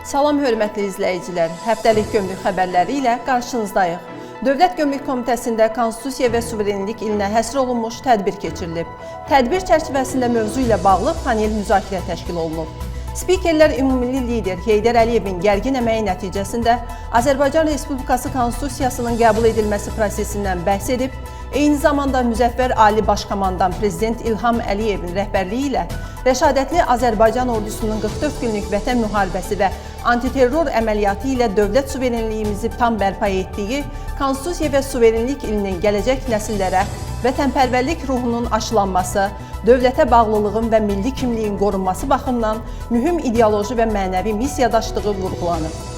Salam hörmətli izləyicilər, həftəlik gömrük xəbərləri ilə qarşınızdayıq. Dövlət Gömrük Komitəsində Konstitusiya və Suverenlik ilinə həsr olunmuş tədbir keçirilib. Tədbir çərçivəsində mövzu ilə bağlı panel müzakirə təşkil olunub. Spikerlər Ümumilli lider Heydər Əliyevin gərgin əməyi nəticəsində Azərbaycan Respublikası Konstitusiyasının qəbul edilməsi prosesindən bəhs edib, eyni zamanda Müzəffər Ali Başkomandan Prezident İlham Əliyevin rəhbərliyi ilə rəşadətli Azərbaycan ordusunun 44 günlük vətən müharibəsi və antiterror əməliyyatı ilə dövlət suverenliyimizi tam bərpa etdiyi Konstitusiya və Suverenlik ilinin gələcək nəsillərə vətənpərvərlik ruhunun aşılanması, dövlətə bağlılığın və milli kimliyin qorunması baxımından mühüm ideoloji və mənəvi missiyadaşlığı vurğulanıb.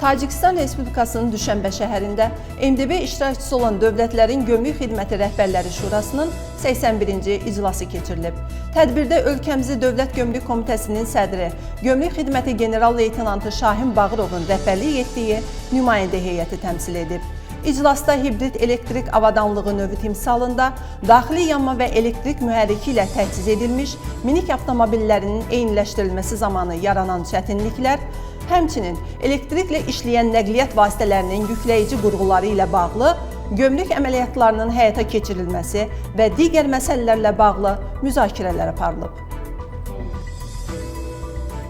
Tacikistan Respublikasının Düşənbə şəhərində MDB iştirakçısı olan Dövlətlərin Gömrük Xidməti Rəhbərləri Şurasının 81-ci iclası keçirilib. Tədbirdə ölkəmizi Dövlət Gömrük Komitəsinin sədri, Gömrük Xidməti General-Leytenantı Şahin Bağırovun rəhbərlik etdiyi nümayəndə heyəti təmsil edib. İclasda hibrid elektrik avadanlığı növü timsalında daxili yanma və elektrik mühərriki ilə təchiz edilmiş minik avtomobillərinin eyniləşdirilməsi zamanı yaranan çətinliklər, həmçinin elektriklə işləyən nəqliyyat vasitələrinin yükləyici qurğuları ilə bağlı gömrük əməliyyatlarının həyata keçirilməsi və digər məsələlərlə bağlı müzakirələr aparılıb.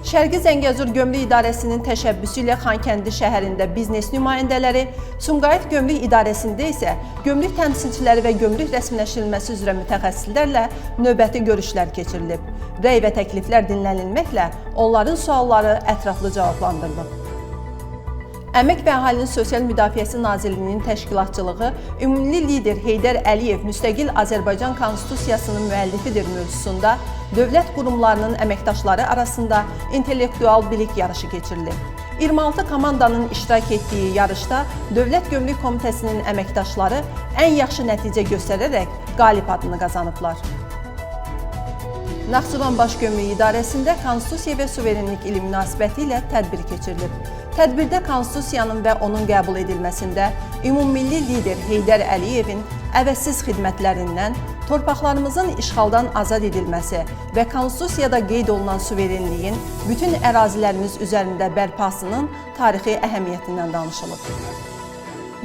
Şərqi Zəngəzur Gömrük İdarəsinin təşəbbüsü ilə Xankəndi şəhərində biznes nümayəndələri, Sumqayıt Gömrük İdarəsində isə gömrük təmsilçiləri və gömrük rəsmiləşdirilməsi üzrə mütəxəssislərlə növbəti görüşlər keçirilib. Rəy və təkliflər dinlənilməklə onların sualları ətraflı cavablandırılıb. Əmək və Əhalinin Sosial Müdafiəsi Nazirliyinin təşkilatçılığı Ümumilli lider Heydər Əliyev müstəqil Azərbaycan Konstitusiyasının müəllifidir mövzusunda dövlət qurumlarının əməkdaşları arasında intellektual bilik yarışı keçirilib. 26 komandanın iştirak etdiyi yarışda Dövlət Gömrük Komitəsinin əməkdaşları ən yaxşı nəticə göstərərək qalib adını qazanıblar. Naxçıvan Baş Gömrük İdarəsində Konstitusiya və Suverenlik ili münasibəti ilə tədbir keçirilib. Tədbirdə Konstitusiyanın və onun qəbul edilməsində Ümumilli lider Heydər Əliyevin əvəzsiz xidmətlərindən, torpaqlarımızın işğaldan azad edilməsi və Konstitusiyada qeyd olunan suverenliyin bütün ərazilərimiz üzərində bərpasının tarixi əhəmiyyətindən danışılıb.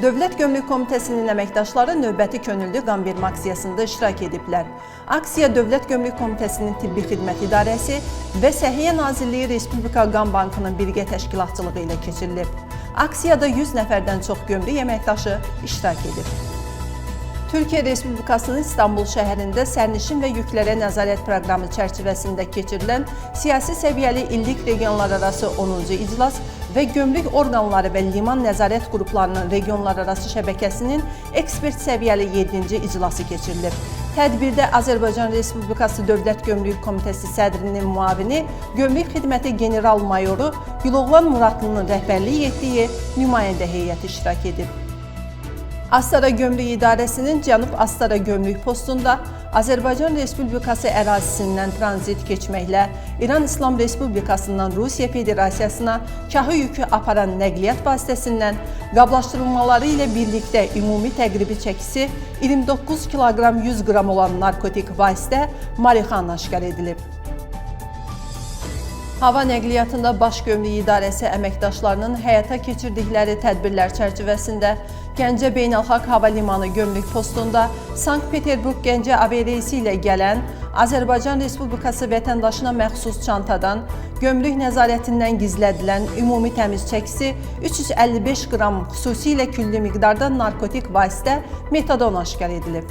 Dövlət Gömrük Komitəsinin əməkdaşları növbəti könüllü qan vermə aksiyasında iştirak ediblər. Aksiya Dövlət Gömrük Komitəsinin Tibbi Xidmət İdarəsi və Səhiyyə Nazirliyi Respublika Qan Bankının birgə təşkilatçılığı ilə keçirilib. Aksiyada 100 nəfərdən çox gömrük əməkdaşı iştirak edib. Türkiyə Respublikasının İstanbul şəhərində sərnişin və yüklərə nəzarət proqramı çərçivəsində keçirilən siyasi səviyyəli illik regionlararası 10-cu iclas və gömrük orqanları və liman nəzarət qruplarının regionlararası şəbəkəsinin ekspert səviyyəli 7-ci iclası keçirilib. Tədbirdə Azərbaycan Respublikası Dövlət Gömrük Komitəsi sədrinin müavini, Gömrük Xidməti General-Mayoru Güloğlan Muradlının rəhbərlik etdiyi nümayəndə heyəti iştirak edib. Astara Gömrük İdarəsinin Cənub Astara Gömrük postunda Azərbaycan Respublikası ərazisindən tranzit keçməklə İran İslam Respublikasından Rusiya Federasiyasına kahı yükü aparan nəqliyyat vasitəsindən qablaşdırılmaları ilə birlikdə ümumi təqribi çəkisi 29 kiloqram 100 qram olan narkotik vasitə marixuana aşkar edilib. Hava nəqliyyatında Baş Gömrük İdarəsi əməkdaşlarının həyata keçirdikləri tədbirlər çərçivəsində Gəncə Beynəlxalq Hava Limanı Gömrük postunda Sankt-Peterburg-Gəncə aviareysi ilə gələn Azərbaycan Respublikası vətəndaşına məxsus çantadan gömrük nəzarətindən gizlədilən ümumi təmiz çəkisi 355 qram xüsusilə külli miqdarda narkotik vasitə metadon aşkar edilib.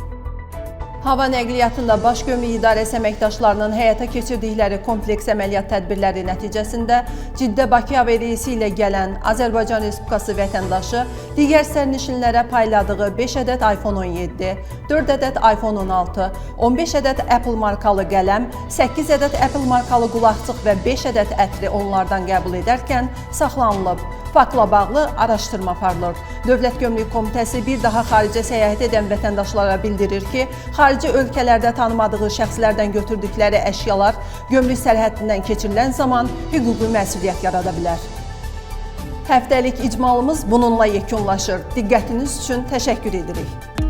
Hava nəqliyyatında Baş Gömrük İdarəsi əməkdaşlarının həyata keçirdikləri kompleks əməliyyat tədbirləri nəticəsində Ciddə-Bakı aviareysi ilə gələn Azərbaycan Respublikası vətəndaşı digər sərnişinlərə payladığı 5 ədəd iPhone 17, 4 ədəd iPhone 16, 15 ədəd Apple markalı qələm, 8 ədəd Apple markalı qulaqçıq və 5 ədəd ətri onlardan qəbul edərkən saxlanılıb. Faktla bağlı araşdırma aparılır. Dövlət Gömrük Komitəsi bir daha xaricə səyahət edən vətəndaşlara bildirir ki, xarici ölkələrdə tanımadığı şəxslərdən götürdükləri əşyalar gömrük sərhəddindən keçirilən zaman hüquqi məsuliyyət yarada bilər. Həftəlik icmalımız bununla yekunlaşır. Diqqətiniz üçün təşəkkür edirik.